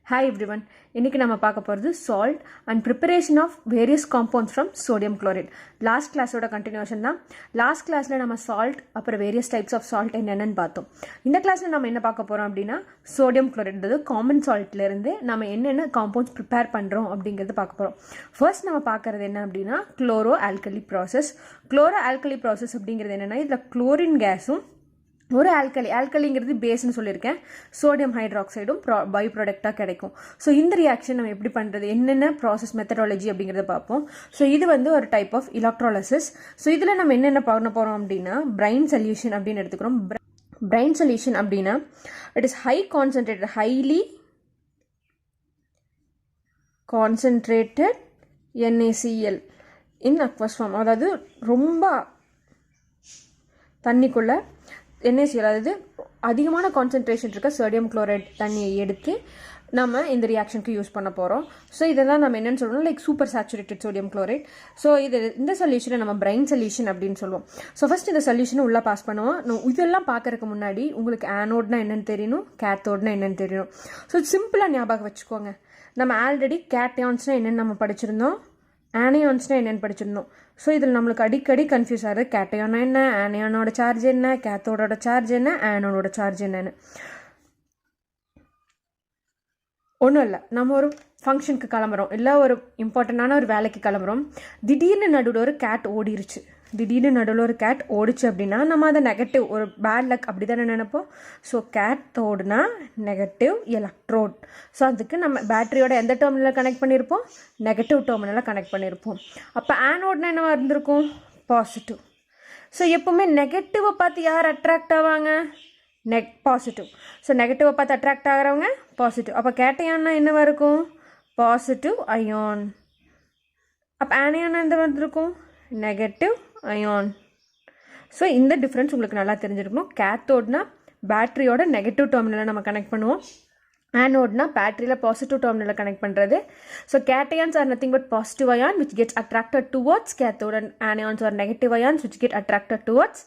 Hi everyone, இன்னைக்கு நம்ம பார்க்க போறது salt and preparation of various compounds from sodium chloride. Last class ஓட continuation தான். Last classல நம்ம salt அப்புறம் various types of salt என்னன்னு பார்த்தோம். இந்த classல நம்ம என்ன பார்க்க போறோம் அப்படினா sodium chloride அதாவது common saltல இருந்து நம்ம என்னென்ன compounds prepare பண்றோம் அப்படிங்கறது பார்க்க போறோம். First நம்ம பார்க்கிறது என்ன அப்படினா Chloro Alkali process. Chloro Alkali process அப்படிங்கிறது என்னன்னா இதுல chlorine gasம் ஒரு ஆல்கலிங்கிறது பேஸ்னு சொல்லியிருக்கேன் சோடியம் ஹைட்ராக்சைடும் பை ப்ராடக்டாக கிடைக்கும் ஸோ இந்த ரியாக்ஷன் நம்ம எப்படி பண்ணுறது என்னென்ன ப்ராசஸ் மெத்தடாலஜி அப்படிங்கிறத பார்ப்போம் ஸோ இது வந்து ஒரு டைப் ஆஃப் எலக்ட்ரோலைசிஸ் ஸோ இதில் நம்ம என்னென்ன பண்ண போகிறோம் அப்படின்னா பிரைன் சொல்யூஷன் அப்படின்னு எடுத்துக்கிறோம் பிரைன் சொல்யூஷன் அப்படின்னா it is highly concentrated NaCl in aqueous form அதாவது ரொம்ப தண்ணிக்குள்ள NaCl அதாவது அதிகமான கான்சென்ட்ரேஷன் இருக்க சோடியம் குளோரைட் தண்ணியை எடுத்து நம்ம இந்த ரியாக்ஷனுக்கு யூஸ் பண்ண போகிறோம் ஸோ இதெல்லாம் நம்ம என்னென்னு சொல்கிறோம் like super saturated sodium chloride so இந்த சொல்யூஷனை நம்ம பிரைன் சொல்யூஷன் அப்படின்னு சொல்லுவோம் ஸோ ஃபஸ்ட் இந்த சொல்யூஷனை உள்ளே பாஸ் பண்ணுவோம் இதெல்லாம் பார்க்கறதுக்கு முன்னாடி உங்களுக்கு ஆனோட்னா என்னென்னு தெரியணும் கேத்தோட்னா என்னென்னு தெரியணும் ஸோ சிம்பிளாக ஞாபகம் வச்சுக்கோங்க நம்ம ஆல்ரெடி கேட்யான்ஸ்னால் என்னென்னு நம்ம படிச்சிருந்தோம் ஆனியான்ஸ்னால் என்னென்னு படிச்சிருந்தோம் ஸோ இதில் நம்மளுக்கு அடிக்கடி கன்ஃபியூஸ் ஆகுது கேட்டையானா என்ன ஆனியானோட சார்ஜ் என்ன கேத்தோடோட சார்ஜ் என்ன ஆனோனோட சார்ஜ் என்னன்னு ஒன்றும் இல்லை நம்ம ஒரு ஃபங்க்ஷனுக்கு கிளம்புறோம் இல்லை ஒரு இம்பார்ட்டண்டான ஒரு வேலைக்கு கிளம்புறோம் திடீர்னு நடுவில் ஒரு கேட் ஓடிச்சு அப்படின்னா நம்ம அதை நெகட்டிவ் ஒரு பேட் லக் அப்படி தானே நினைப்போம் ஸோ கேத்தோடுனா நெகட்டிவ் எலக்ட்ரோட் ஸோ அதுக்கு நம்ம பேட்டரியோட எந்த டெர்மினலில் கனெக்ட் பண்ணியிருப்போம் நெகட்டிவ் டெர்மினலில் கனெக்ட் பண்ணியிருப்போம் அப்போ ஆனோட்னா என்னவா இருந்திருக்கும் பாசிட்டிவ் ஸோ எப்போவுமே நெகட்டிவை பார்த்து யார் அட்ராக்ட் ஆவாங்க பாசிட்டிவ் ஸோ நெகட்டிவை பார்த்து அட்ராக்ட் ஆகிறவங்க பாசிட்டிவ் அப்போ கேட்டையான்னா என்னவா இருக்கும் பாசிட்டிவ் அயான் அப்போ ஆனியானா எந்த வந்திருக்கும் நெகட்டிவ் அயான் ஸோ இந்த டிஃப்ரென்ஸ் உங்களுக்கு நல்லா தெரிஞ்சிருக்கணும் கேத்தோட்னா பேட்டரியோட நெகட்டிவ் டெர்மினலை நம்ம கனெக்ட் பண்ணுவோம் ஆனோட்னா பேட்டரியில் பாசிட்டிவ் டெர்மினலை கனெக்ட் பண்ணுறது so cations are nothing but positive ion which gets attracted towards cathode and anions are negative ions which get attracted towards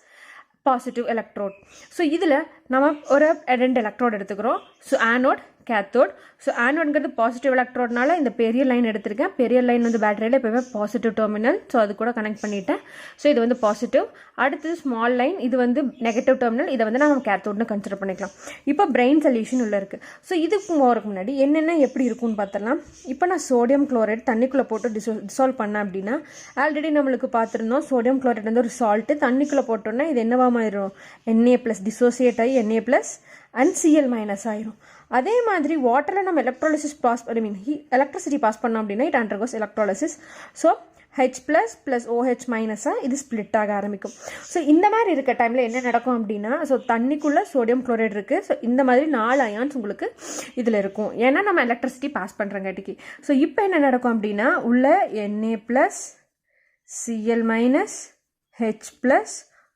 positive electrode so இதில் நம்ம ஒரு 2 எலக்ட்ரோட் எடுத்துக்கிறோம் ஸோ ஆனோட் கேத்தோட் ஸோ ஆனோட்ங்கிறது positive எலக்ட்ரோட்னால இந்த பெரிய line எடுத்திருக்கேன் பெரிய லைன் வந்து பேட்டரியில் எப்போவே பாசிட்டிவ் டெர்மினல் ஸோ அது கூட கனெக்ட் பண்ணிட்டேன் ஸோ இது வந்து பாசிட்டிவ் அடுத்தது ஸ்மால் லைன் இது வந்து நெகட்டிவ் டெர்மினல் இதை வந்து நம்ம கேத்தோட்னு கன்சிடர் பண்ணிக்கலாம் இப்போ பிரைன் சொல்யூஷன் உள்ள இருக்குது ஸோ இதுக்கு போகிறதுக்கு முன்னாடி என்னென்ன எப்படி இருக்கும்னு பார்த்தலாம் இப்போ நான் சோடியம் குளோரைட் தண்ணிக்குள்ளே போட்டு டிசால்வ் பண்ணேன் அப்படின்னா ஆல்ரெடி நம்மளுக்கு பார்த்துருந்தோம் சோடியம் குளோரைட் வந்து ஒரு சால்ட்டு தண்ணிக்குள்ளே போட்டோன்னா இது என்னவா மாறிடும் Na+ டிசோசியேட் ஆகி Na+ அண்ட் Cl- ஆயிரும் அதே மாதிரி வாட்டரில் நம்ம எலக்ட்ரிசிட்டி பாஸ் பண்ணோம் அப்படின்னா it undergoes electrolysis so H+ + OH- இது ஸ்பிளிட் ஆக ஆரம்பிக்கும் ஸோ இந்த மாதிரி இருக்க டைமில் என்ன நடக்கும் அப்படின்னா ஸோ தண்ணிக்குள்ளே சோடியம் குளோரைட் இருக்குது ஸோ இந்த மாதிரி 4 அயான்ஸ் உங்களுக்கு இதில் இருக்கும் ஏன்னா நம்ம எலக்ட்ரிசிட்டி பாஸ் பண்ணுறங்காட்டிக்கு ஸோ இப்போ என்ன நடக்கும் அப்படின்னா உள்ள Na+ Cl- H+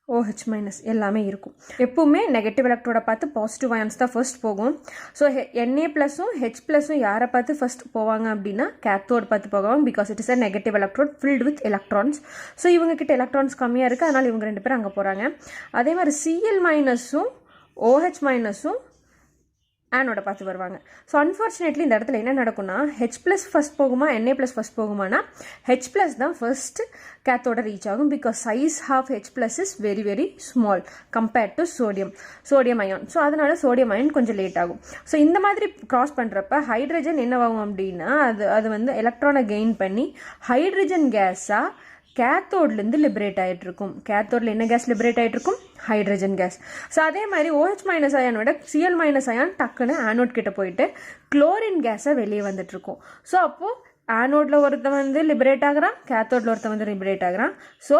OH- எல்லாமே இருக்கும் எப்பவுமே நெகட்டிவ் எலக்ட்ரோட பார்த்து பாசிட்டிவ் அயான்ஸ் தான் ஃபர்ஸ்ட் போகும் ஸோ Na+ம் H+ம் யாரை பார்த்து ஃபர்ஸ்ட் போவாங்க அப்படின்னா கேத்தோட் பார்த்து போவாங்க because it is a negative electrode filled with electrons so இவங்க கிட்ட எலக்ட்ரான்ஸ் கம்மியாக இருக்குது அதனால் இவங்க 2 பேரும் அங்கே போகிறாங்க அதே மாதிரி Cl- OH- ஆனோட பார்த்து வருவாங்க ஸோ அன்ஃபார்ச்சுனேட்லி இந்த இடத்துல என்ன நடக்கும்னா H+ ஃபர்ஸ்ட் போகுமா Na+ ஃபர்ஸ்ட் போகுமானா H+ தான் ஃபர்ஸ்ட் கேத்தோட ரீச் ஆகும் because size of H+ is very very small compared to sodium ion so அதனால சோடியம் அயான் கொஞ்சம் லேட் ஆகும் ஸோ இந்த மாதிரி கிராஸ் பண்ணுறப்ப ஹைட்ரஜன் என்னவாகும் அப்படின்னா அது வந்து எலக்ட்ரானை கெயின் பண்ணி ஹைட்ரஜன் கேஸாக கேத்தோட்லேருந்து லிபரேட் ஆகிட்டு இருக்கும் கேத்தோடில் என்ன கேஸ் லிபரேட் ஆகிட்டு இருக்கும் ஹைட்ரஜன் கேஸ் ஸோ அதே மாதிரி OH- அயானோட Cl- அயான் டக்குன்னு ஆனோட் கிட்ட போயிட்டு குளோரின் கேஸை வெளியே வந்துட்டு இருக்கும் ஸோ அப்போது ஆனோடில் ஒருத்தன் வந்து லிபரேட் ஆகிறான் கேத்தோடில் ஒருத்தன் வந்து லிபரேட் ஆகிறான் ஸோ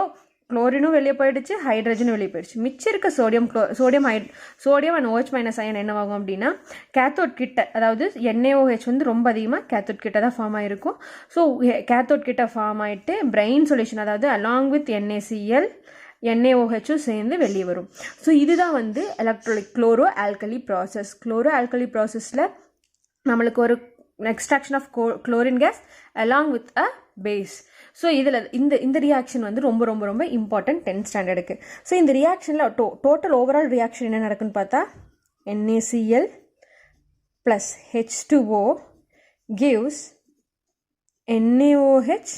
குளோரினும் வெளியே போயிடுச்சு ஹைட்ரஜனும் வெளியே போயிடுச்சு மிச்சம் இருக்க சோடியம் அண்ட் OH- அயன் என்னவாகும் அப்படின்னா கேத்தோட் கிட்ட அதாவது NaOH வந்து ரொம்ப அதிகமாக கேத்தோட் கிட்ட தான் ஃபார்ம் ஆகிருக்கும் ஸோ கேத்தோட் கிட்ட ஃபார்ம் ஆகிட்டு பிரைன் சொல்யூஷன் அதாவது அலாங் வித் NaCl NaOHம் சேர்ந்து வெளியே வரும் ஸோ இதுதான் வந்து குளோரோ ஆல்கலி ப்ராசஸில் நம்மளுக்கு ஒரு extraction of chlorine gas along with a base. So இந்த reaction வந்து ரொம்ப important 10th standardக்கு. So இந்த reactionல total overall reaction என்ன நடக்குன்னு பார்த்தா NaCl plus H2O gives NaOH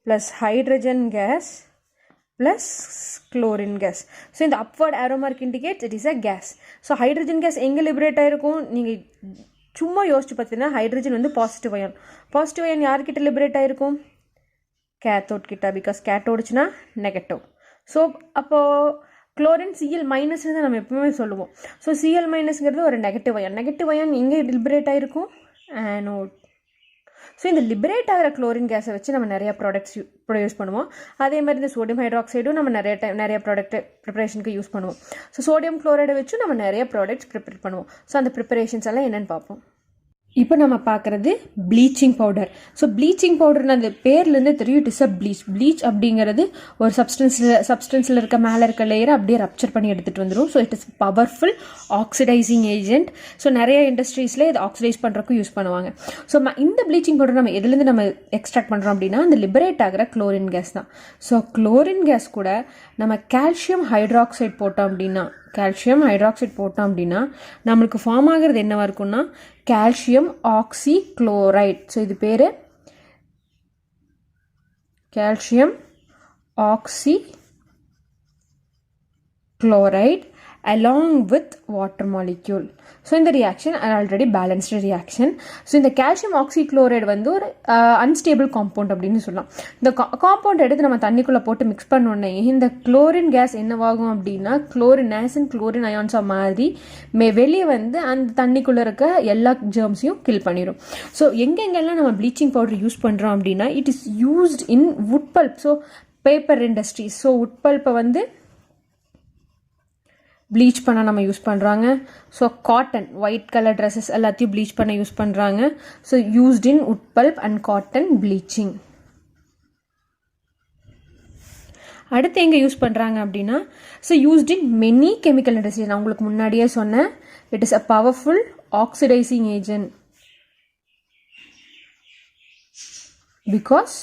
plus hydrogen gas plus chlorine gas. So in the upward arrow mark indicates it is a gas. So hydrogen gas எங்கே liberate ஆகிருக்கும்? நீங்கள் சும்மா யோசிச்சு பார்த்தீங்கன்னா ஹைட்ரஜன் வந்து பாசிட்டிவ் அயன். பாசிட்டிவ் அயன் யார்கிட்ட liberate ஆகிருக்கும்? Cathode கிட்ட. பிகாஸ் கேத்தோடுச்சுன்னா நெகட்டிவ். ஸோ அப்போது குளோரின் Cl மைனஸ்னு தான் நம்ம எப்பவுமே சொல்லுவோம். ஸோ Cl மைனஸ்ங்கிறது ஒரு நெகட்டிவ் அயன். நெகட்டிவ் அயன் எங்கே லிபரேட் ஆகிருக்கும்? ஆனோட். ஸோ இந்த லிபரேட் ஆகிற குளோரின் கேஸை வச்சு நம்ம நிறையா ப்ராடக்ட்ஸ் ப்ரொடியூஸ் பண்ணுவோம். அதே மாதிரி இந்த சோடியம் ஹைட்ராக்சைடும் நம்ம நிறைய ப்ராடக்ட் ப்ரிப்பரேஷனுக்கு யூஸ் பண்ணுவோம். ஸோ சோடியம் குளோரைடை வச்சு நம்ம நிறைய ப்ராடக்ட்ஸ் ப்ரிப்பேர் பண்ணுவோம். ஸோ அந்த ப்ரிப்பரேஷன்ஸ் எல்லாம் என்னென்னு பார்ப்போம். இப்போ நம்ம பார்க்குறது ப்ளீச்சிங் பவுடர். ஸோ ப்ளீச்சிங் பவுடர்னு அந்த பேர்லேருந்து தெரியும், it is a bleach. Bleach அப்படிங்கிறது ஒரு சப்ஸ்டன்ஸில் இருக்க மேலே இருக்க லேயரை அப்படியே ரப்சர் பண்ணி எடுத்துகிட்டு வந்துடும். So it is powerful oxidising agent. So நிறைய இண்டஸ்ட்ரீஸில் இது ஆக்சிடைஸ் பண்ணுறதுக்கும் யூஸ் பண்ணுவாங்க. ஸோ இந்த ப்ளீச்சிங் பவுடர் நம்ம எதுலேருந்து நம்ம எக்ஸ்ட்ராக்ட் பண்ணுறோம் அப்படின்னா அந்த லிபரேட் ஆகிற குளோரின் கேஸ் தான். ஸோ குளோரின் கேஸ் கூட நம்ம கால்சியம் ஹைட்ராக்சைடு போட்டோம் அப்படின்னா நம்மளுக்கு ஃபார்ம் ஆகிறது என்னவா இருக்கும்னா கால்சியம் ஆக்சி குளோரைட். ஸோ இது பேர் calcium oxychloride along with water molecule. So இந்த reaction already balanced reaction. So இந்த கால்சியம் ஆக்சிக்ளோரைடு வந்து ஒரு அன்ஸ்டேபிள் காம்பவுண்ட் அப்படின்னு சொல்லலாம். இந்த காம்பவுண்ட் எடுத்து நம்ம தண்ணிக்குள்ளே போட்டு மிக்ஸ் பண்ணோன்னே இந்த குளோரின் கேஸ் என்னவாகும் அப்படின்னா NaCl குளோரின் அயான்ஸாக மாறி வெளியே வந்து அந்த தண்ணிக்குள்ளே இருக்க எல்லா ஜெர்ம்ஸையும் கில் பண்ணிடும். ஸோ எங்கெங்கெல்லாம் நம்ம ப்ளீச்சிங் பவுடர் யூஸ் பண்ணுறோம் அப்படின்னா it is used in wood pulp. So paper industries. So wood பல்ப்பை வந்து ப்ளீச் பண்ண நம்ம யூஸ் பண்ணுறாங்க. So cotton white colour dresses எல்லாத்தையும் ப்ளீச் பண்ண யூஸ் பண்ணுறாங்க. So used in wood pulp and cotton bleaching. அடுத்து எங்கே யூஸ் பண்ணுறாங்க அப்படின்னா so used in many chemical industries. நான் உங்களுக்கு முன்னாடியே சொன்னேன், it is a powerful oxidising agent because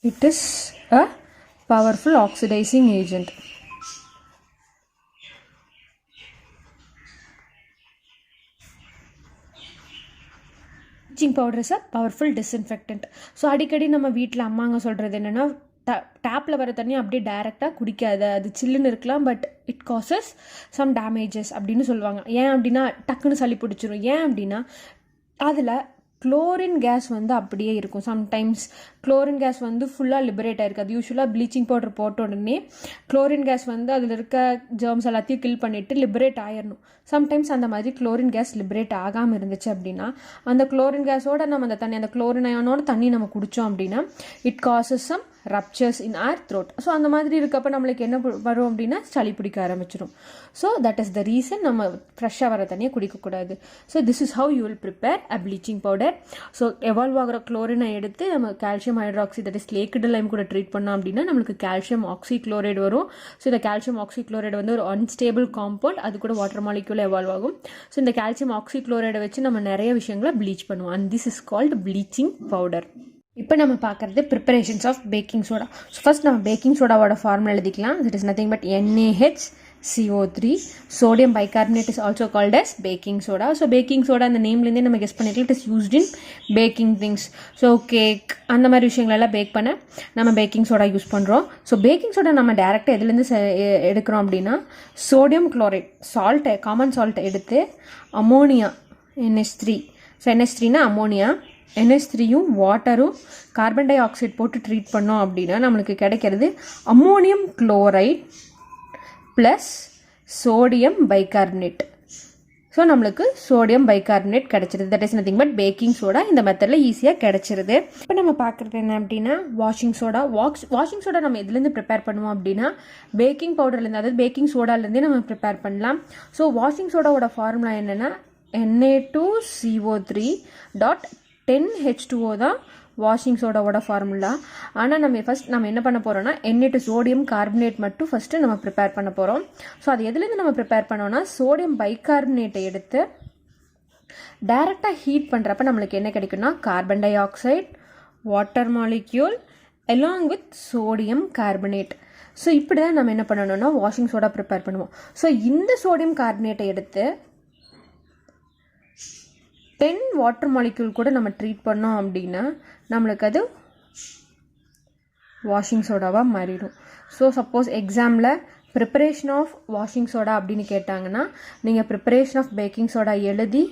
it is a powerful oxidizing agent. Bleaching powder is a powerful disinfectant. So அடிக்கடி நம்ம வீட்டில் அம்மாங்க சொல்கிறது என்னென்னா டேப்பில் வர தண்ணி அப்படியே டைரெக்டாக குடிக்காது, அது சில்லுன்னு இருக்கலாம், but it causes some damages அப்படின்னு சொல்லுவாங்க. ஏன் அப்படின்னா டக்குன்னு சளி பிடிச்சிரும். ஏன் அப்படின்னா அதில் குளோரின் கேஸ் வந்து அப்படியே இருக்கும். சம்டைம்ஸ் குளோரின் கேஸ் வந்து ஃபுல்லாக லிபரேட் ஆகிருக்கு. அது யூஸ்வலாக ப்ளீச்சிங் பவுடர் போட்ட உடனே குளோரின் கேஸ் வந்து அதில் இருக்க ஜெர்ம்ஸ் எல்லாத்தையும் கில் பண்ணிவிட்டு லிபரேட் ஆயிடணும். சம்டைம்ஸ் அந்த மாதிரி குளோரின் கேஸ் லிபரேட் ஆகாமல் இருந்துச்சு அப்படின்னா அந்த குளோரின் கேஸோட நம்ம அந்த குளோரின் அயானோட தண்ணி நம்ம குடித்தோம் அப்படின்னா it causes some ruptures in our throat. So அந்த மாதிரி இருக்கப்போ நம்மளுக்கு என்ன வரும் அப்படின்னா சளி பிடிக்க ஆரம்பிச்சிடும். So that is the reason நம்ம ஃப்ரெஷ்ஷாக வர தண்ணியை குடிக்கக்கூடாது. So this is how you will prepare a bleaching powder. So evolve ஆகிற குளோரினை எடுத்து நம்ம calcium hydroxy that is slaked lime கூட ட்ரீட் பண்ணோம் அப்படின்னா நம்மளுக்கு கால்சியம் ஆக்சிக்ளோரைடு வரும். ஸோ இந்த கால்சியம் ஆக்சிக்ளோரைடு வந்து ஒரு அன்ஸ்டேபிள் காம்பவுண்ட், அது கூட வாட்டர் மாலிக்யூல் எவால்வ் ஆகும். ஸோ இந்த கால்சியம் ஆக்சிக்ளோரைடை வச்சு நம்ம நிறைய விஷயங்களை ப்ளீச் பண்ணுவோம். And this is called bleaching powder. இப்போ நம்ம பார்க்குறது preparations of baking soda. So first நம்ம பேக்கிங் சோடாவோட ஃபார்முலா எழுதிக்கலாம். It is nothing but NaHCO3. Sodium bicarbonate is also called as baking soda. So baking soda அந்த நேம்லேருந்தே நம்ம கெஸ் பண்ணிக்கலாம், it is used in baking things. So cake அந்த மாதிரி விஷயங்களெல்லாம் பேக் பண்ண நம்ம பேக்கிங் சோடா யூஸ் பண்ணுறோம். ஸோ பேக்கிங் சோடா நம்ம டேரெக்டாக எதுலேருந்து எடுக்கிறோம் அப்படின்னா சோடியம் குளோரைட் சால்ட்டை காமன் சால்ட்டை எடுத்து அமோனியா NH3. ஸோ NH3னா அமோனியா, NH3யும் வாட்டரும் கார்பன் டை ஆக்சைடு போட்டு ட்ரீட் பண்ணோம் அப்படின்னா நம்மளுக்கு கிடைக்கிறது ammonium chloride plus sodium bicarbonate. So நம்மளுக்கு சோடியம் பைகார்பனேட் கிடச்சிருது. That is nothing but baking soda. இந்த மெத்தடில் ஈஸியாக கிடச்சிருது. இப்போ நம்ம பார்க்குறது என்ன அப்படின்னா வாஷிங் சோடா. வாஷிங் சோடா நம்ம எதுலேருந்து ப்ரிப்பேர் பண்ணுவோம் அப்படின்னா பேக்கிங் பவுடர்லேருந்து, அதாவது பேக்கிங் சோடாலேருந்தே நம்ம ப்ரிப்பேர் பண்ணலாம். ஸோ வாஷிங் சோடாவோட ஃபார்முலா என்னென்னா Na2CO3.10H2O தான் வாஷிங் சோடாவோட ஃபார்முலா. ஆனால் நம்ம என்ன பண்ண போகிறோம்னா Na2 சோடியம் கார்பனேட் மட்டும் ஃபஸ்ட்டு நம்ம ப்ரிப்பேர் பண்ண போகிறோம். ஸோ அது எதுலேருந்து நம்ம ப்ரிப்பேர் பண்ணோன்னா சோடியம் பைகார்பனேட்டை எடுத்து டைரெக்டாக ஹீட் பண்ணுறப்ப நம்மளுக்கு என்ன கிடைக்குன்னா carbon dioxide, water molecule along with sodium carbonate. So இப்படி தான் நம்ம என்ன பண்ணணும்னா வாஷிங் சோடா ப்ரிப்பேர் பண்ணுவோம். ஸோ இந்த சோடியம் கார்பனேட்டை எடுத்து 10 வாட்டர் மாலிக்யூல் கூட நம்ம ட்ரீட் பண்ணோம் அப்படின்னா நம்மளுக்கு அது வாஷிங் சோடாவாக மாறிடும். ஸோ சப்போஸ் எக்ஸாமில் ப்ரிப்பரேஷன் ஆஃப் வாஷிங் சோடா அப்படின்னு கேட்டாங்கன்னா நீங்கள் ப்ரிப்பரேஷன் ஆஃப் பேக்கிங் சோடா எழுதி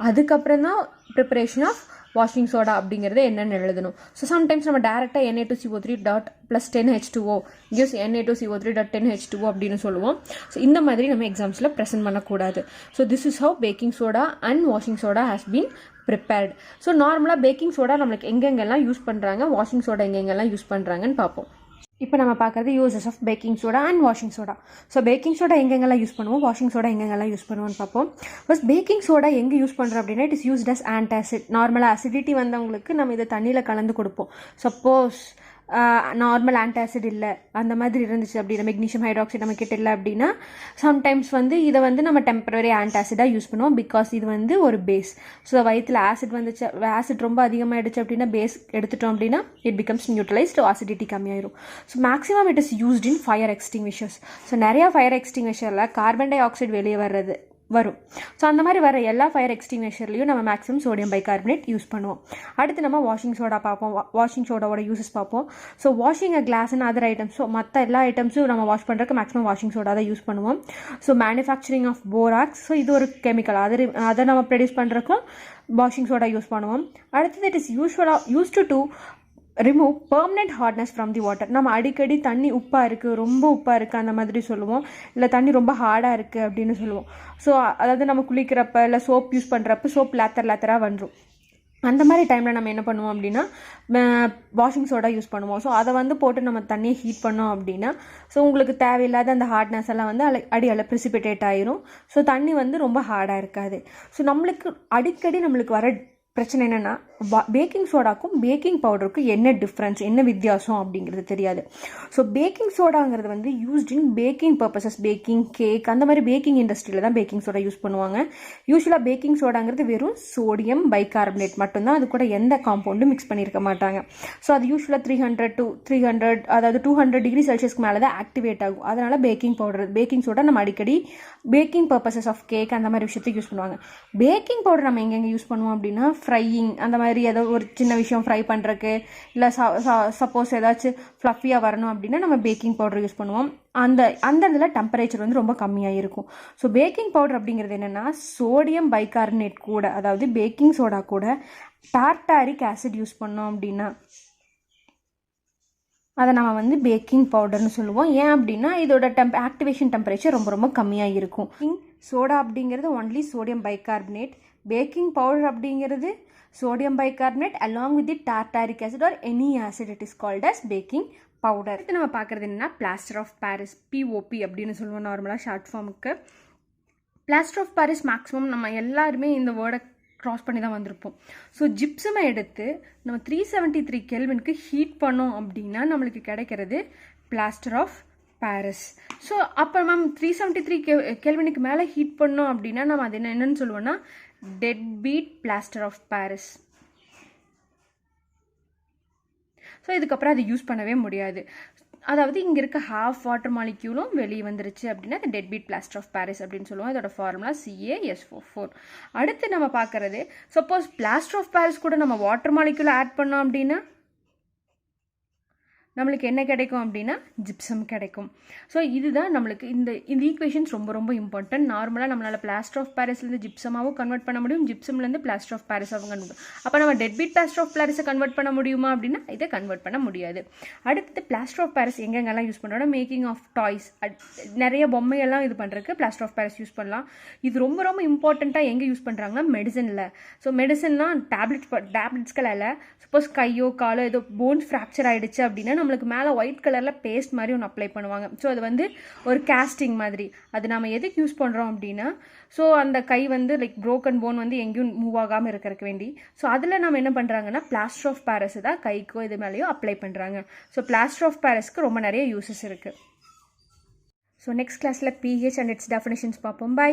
அதுக்கப்புறம் தான் ப்ரிப்பரேஷன் ஆஃப் வாஷிங் சோடா அப்படிங்கிறத என்னென்னு எழுதணும். ஸோ சம்டைம்ஸ் நம்ம டேரெக்டாக Na2CO3 + 10H2O gives Na2CO3 .10H2O அப்படின்னு சொல்லுவோம். ஸோ இந்த மாதிரி நம்ம எக்ஸாம்ஸில் ப்ரெசென்ட் பண்ணக்கூடாது. So this is how packing soda and washing soda has been prepared. So நார்மலாக பேக்கிங் சோடா நம்மளுக்கு எங்கெங்கெல்லாம் யூஸ் பண்ணுறாங்க, வாஷிங் சோடா எங்கெங்கெல்லாம் யூஸ் பண்ணுறாங்கன்னு பார்ப்போம். இப்போ நம்ம பார்க்குறது uses of baking soda and washing soda. So baking soda எங்கெங்கெல்லாம் யூஸ் பண்ணுவோம், வாஷிங் சோடா எங்கெங்கெல்லாம் யூஸ் பண்ணுவோம்னு பார்ப்போம். ஃபர்ஸ்ட் பேக்கிங் சோடா எங்கே யூஸ் பண்ணுறோம் அப்படின்னா it is used as antacid. நார்மலாக அசிடிட்டி வந்தவங்களுக்கு நம்ம இதை தண்ணியில் கலந்து கொடுப்போம். சப்போஸ் நார்மல் ஆன்டாசிட் இல்லை அந்த மாதிரி இருந்துச்சு அப்படின்னா, மெக்னீஷியம் ஹைட்ராக்சைடு நம்ம கிட்ட இல்லை அப்படின்னா சம்டைம்ஸ் இதை நம்ம டெம்பரரி ஆன்டாசிடாக யூஸ் பண்ணுவோம். பிகாஸ் இது ஒரு பேஸ். ஸோ வயிற்றில் ஆசிட் வந்துச்சு, ஆசிட் ரொம்ப அதிகமாகிடுச்சு அப்படின்னா பேஸ் எடுத்துட்டோம் அப்படின்னா இட் பிகம்ஸ் நியூட்ரலைஸ்டு, அசிடிட்டி கம்மியாயிரும். So maximum it is used in fire extinguishers. So நிறையா ஃபயர் எக்ஸ்டிங்விஷரில் கார்பன் டை ஆக்சைடு வெளியே வரும். ஸோ அந்த மாதிரி வர எல்லா ஃபயர் எக்ஸ்டிங்விஷர்லையும் நம்ம மேக்ஸிமம் சோடியம் பைகார்பனேட் யூஸ் பண்ணுவோம். அடுத்து நம்ம வாஷிங் சோடா பார்ப்போம். வாஷிங் சோடாவோட யூசஸ் பார்ப்போம். So washing a glass and other items, so மற்ற எல்லா ஐட்டம்ஸும் நம்ம வாஷ் பண்ணுறதுக்கு மேக்ஸிமம் வாஷிங் சோடா தான் யூஸ் பண்ணுவோம். So manufacturing of borax, so இது ஒரு கெமிக்கல், அதை நம்ம ப்ரொடியூஸ் பண்ணுறதுக்கும் வாஷிங் சோடா யூஸ் பண்ணுவோம். அடுத்தது it is used to remove permanent hardness from the water. நம்ம அடிக்கடி தண்ணி உப்பாக இருக்குது, ரொம்ப உப்பாக இருக்குது அந்த மாதிரி சொல்லுவோம். இல்லை தண்ணி ரொம்ப ஹார்டாக இருக்குது அப்படின்னு சொல்லுவோம். ஸோ அதாவது நம்ம குளிக்கிறப்ப இல்லை சோப் யூஸ் பண்ணுறப்ப சோப் லேத்தராக வந்துடும். அந்த மாதிரி டைமில் நம்ம என்ன பண்ணுவோம் அப்படின்னா வாஷிங் சோடா யூஸ் பண்ணுவோம். ஸோ அதை போட்டு நம்ம தண்ணியை ஹீட் பண்ணோம் அப்படின்னா ஸோ உங்களுக்கு தேவையில்லாத அந்த ஹார்ட்னஸ் எல்லாம் அடியில் ப்ரிசிபிடேட் ஆயிரும். ஸோ தண்ணி ரொம்ப ஹார்டாக இருக்காது. ஸோ அடிக்கடி நம்மளுக்கு வர பிரச்சனை என்னென்னா பேக்கிங் சோடாக்கும் பேக்கிங் பவுடருக்கும் என்ன டிஃப்ரென்ஸ், என்ன வித்தியாசம் அப்படிங்கிறது தெரியாது. ஸோ பேக்கிங் சோடாங்கிறது used in baking purposes, baking, cake, அந்த மாதிரி பேக்கிங் இண்டஸ்ட்ரியில் தான் பேக்கிங் சோடா யூஸ் பண்ணுவாங்க. யூஸ்வலாக பேக்கிங் சோடாங்கிறது வெறும் சோடியம் பைகார்பனேட் மட்டும்தான், அது கூட எந்த காம்பவுண்டும் மிக்ஸ் பண்ணியிருக்க மாட்டாங்க. ஸோ அது யூஸ்வலாக 300 அதாவது 200 டிகிரி செல்சியஸ்க்கு மேலே தான் ஆக்டிவேட் ஆகும். அதனால் பேக்கிங் சோடா நம்ம அடிக்கடி பேக்கிங் பர்பஸஸ் ஆஃப் கேக் அந்த மாதிரி விஷயத்துக்கு யூஸ் பண்ணுவாங்க. பேக்கிங் பவுடர் நம்ம எங்கெங்கே யூஸ் பண்ணுவோம் அப்படின்னா ஃப்ரையிங், அந்த மாதிரி ஏதோ ஒரு சின்ன விஷயம் ஃப்ரை பண்ணுறக்கு, இல்லை சப்போஸ் ஏதாச்சும் ஃப்ளஃபியாக வரணும் அப்படின்னா நம்ம பேக்கிங் பவுடர் யூஸ் பண்ணுவோம். அந்த இதில் டெம்பரேச்சர் ரொம்ப கம்மியாக இருக்கும். ஸோ பேக்கிங் பவுடர் அப்படிங்கிறது என்னென்னா சோடியம் பைகார்பனேட் கூட, அதாவது பேக்கிங் சோடா கூட டார்டாரிக் ஆசிட் யூஸ் பண்ணோம் அப்படின்னா அதை நம்ம பேக்கிங் பவுடர்னு சொல்லுவோம். ஏன் அப்படின்னா இதோட ஆக்டிவேஷன் டெம்பரேச்சர் ரொம்ப கம்மியாக இருக்கும். சோடா அப்படிங்கிறது only sodium bicarbonate, baking powder அப்படிங்கிறது sodium bicarbonate along with the tartaric acid or any acid, it is called as baking powder. இது நம்ம பார்க்குறது என்னன்னா plaster of Paris, POP அப்படின்னு சொல்லுவோம் நார்மலாக ஷார்ட் ஃபார்முக்கு. plaster of Paris மேக்ஸிமம் நம்ம எல்லாருமே இந்த வேர்டை க்ராஸ் பண்ணி தான் வந்திருப்போம். ஸோ ஜிப்சமை எடுத்து நம்ம 373 கெல்வினுக்கு ஹீட் பண்ணோம் அப்படின்னா நம்மளுக்கு கிடைக்கிறது plaster of Paris. ஸோ அப்போ மேம் 373 கெல்வினுக்கு மேலே ஹீட் பண்ணோம் அப்படின்னா நம்ம அது என்னன்னு சொல்லுவோம்னா dead burnt plaster of Paris. So இதுக்கப்புறம் அது யூஸ் பண்ணவே முடியாது. அதாவது இங்கே இருக்க ஹாஃப் வாட்டர் மாலிக்யூலும் வெளியே வந்துருச்சு அப்படின்னா அது dead burnt plaster of Paris அப்படின்னு சொல்லுவோம். இதோட ஃபார்முலா CaSO4. அடுத்து நம்ம பார்க்குறது சப்போஸ் பிளாஸ்டர் ஆஃப் பாரிஸ் கூட நம்ம வாட்டர் மாலிக்யூல் ஆட் பண்ணோம் அப்படின்னா நம்மளுக்கு என்ன கிடைக்கும் அப்படின்னா ஜிப்சம் கிடைக்கும். ஸோ இதுதான் நம்மளுக்கு இந்த ஈக்குவேஷன்ஸ் ரொம்ப இம்பார்ட்டன்ட். நார்மலாக நம்மளால் பிளாஸ்டர் ஆஃப் பாரிஸ்லேருந்து ஜிப்சமாகவும் கன்வெர்ட் பண்ண முடியும், ஜிப்சம்லேருந்து பிளாஸ்டர் ஆஃப் பாரிஸாகவும் கன்வெர்ட். அப்போ நம்ம டெட் பீட் பிளாஸ்டர் ஆஃப் பாரிஸை கன்வெர்ட் பண்ண முடியுமா அப்படின்னா இதை கன்வெர்ட் பண்ண முடியாது. அடுத்து பிளாஸ்டர் ஆஃப் பாரிஸ் எங்கெங்கெல்லாம் யூஸ் பண்ணுறோம்னா மேக்கிங் ஆஃப் டாய்ஸ், நிறைய பொம்மையெல்லாம் இது பண்ணுறதுக்கு பிளாஸ்டர் ஆஃப் பாரிஸ் யூஸ் பண்ணலாம். இது ரொம்ப இம்பார்ட்டண்ட்டாக எங்கே யூஸ் பண்ணுறாங்கன்னா மெடிசனில். ஸோ மெடிசன்னா டேப்லெட்ஸ்கள் இல்லை, சப்போஸ் கையோ காலோ ஏதோ போன்ஸ் ஃப்ராக்சர் ஆகிடுச்சு அப்படின்னா நம்மளுக்கு மேலே ஒயிட் கலரில் பேஸ்ட் மாதிரி ஒன்று அப்ளை பண்ணுவாங்க. ஸோ அது ஒரு கேஸ்டிங் மாதிரி. அது நம்ம எதுக்கு யூஸ் பண்ணுறோம் அப்படின்னா ஸோ அந்த கை லைக் ப்ரோக்கன் போன் எங்கேயும் மூவ் ஆகாமல் இருக்கிறதுக்கு வேண்டி. ஸோ அதில் நம்ம என்ன பண்ணுறாங்கன்னா பிளாஸ்டர் ஆஃப் பாரிஸ் தான் கைக்கோ இது மேலேயோ அப்ளை பண்ணுறாங்க. ஸோ பிளாஸ்டர் ஆஃப் பாரிஸ்க்கு ரொம்ப நிறைய யூசஸ் இருக்குது. ஸோ நெக்ஸ்ட் கிளாஸில் pH அண்ட் இட்ஸ் டெஃபினிஷன்ஸ் பார்ப்போம். பை.